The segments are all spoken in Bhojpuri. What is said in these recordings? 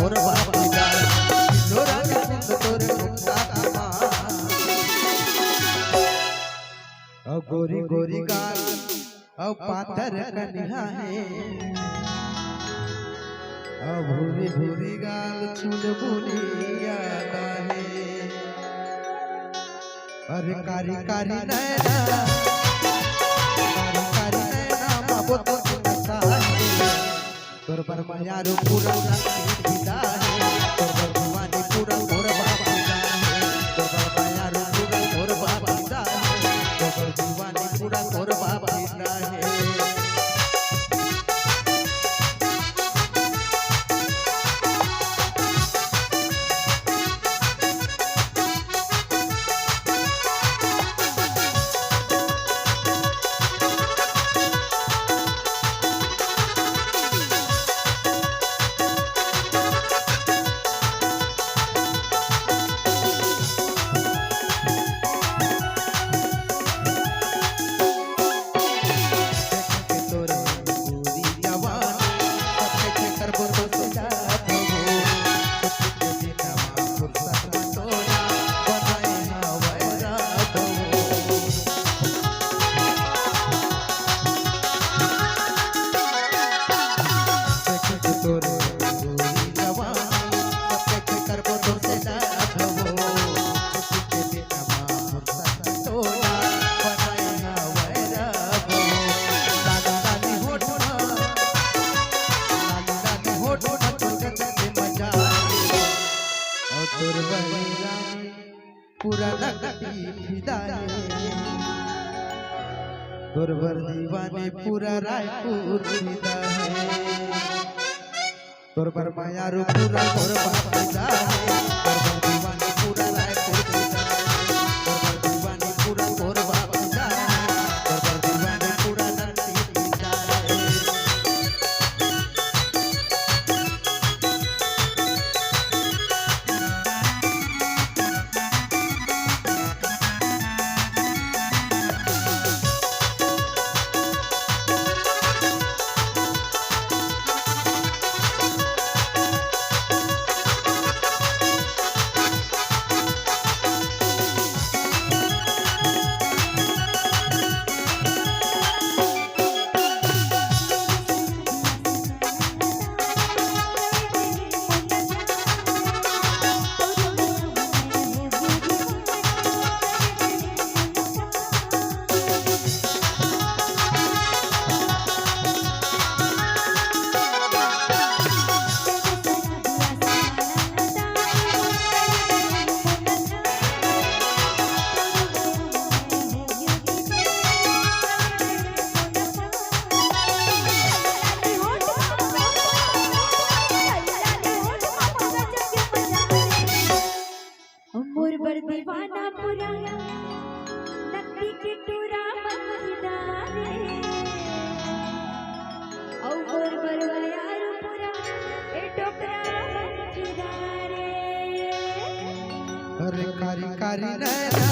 तोर बाबा गाल लोरा कुंद तोरे मुक्ता कमा ओ गोरी गोरी गाल ओ पातर कन्या है ओ भूरी भूरी गाल चुल बुनिया है अरे कारी कारी नैना बाबो तो नशा है तोर पर मायारो पूरा विदा है तोर पर दीवाने पूरा तोर बाबा है तोर पर मायारो पूरा तोर बाबा है तोर पर दीवाने पूरा तोर बाबा है पूरा नकटी फिदाए तोर भर दीवाने पूरा रायपुर फिदा है तोर भर मायारो पूरा तोर बाप फिदा है तोर भर दीवाने पूरा रायपुर फिदा है तोर भर दीवाने पूरा तोर बाप फिदा है तोर भर दीवाने पूरा नकटी फिदा है दीवाना पूरा नकली के टूरा मखदारे और यार पूरा ए टोकरा मखदारे अरे कारी कारी नैना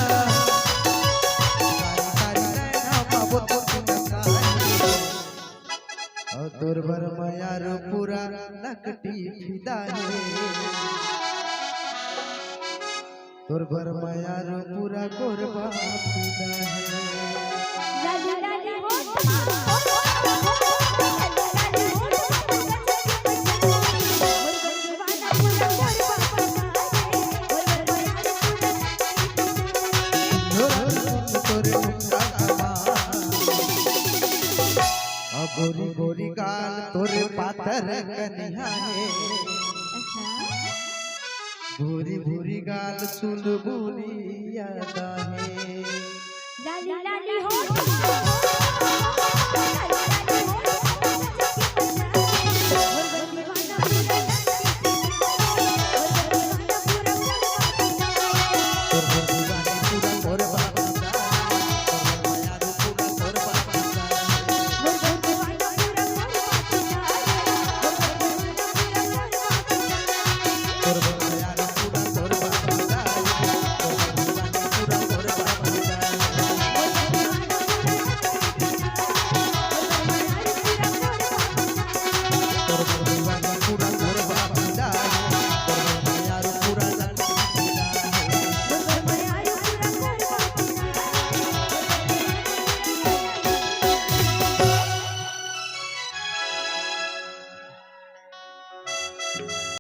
बाबो तो नशा है और तोर भर मायारो पूरा नकटी फिदा है तोर भर मायारो पूरा गोरबा फिदा है लाली लाली हो गोरी गोरी गाल तोरे पातर कन्या है भूरी भूरी गाल सुन बुनिया है लाली लाली हो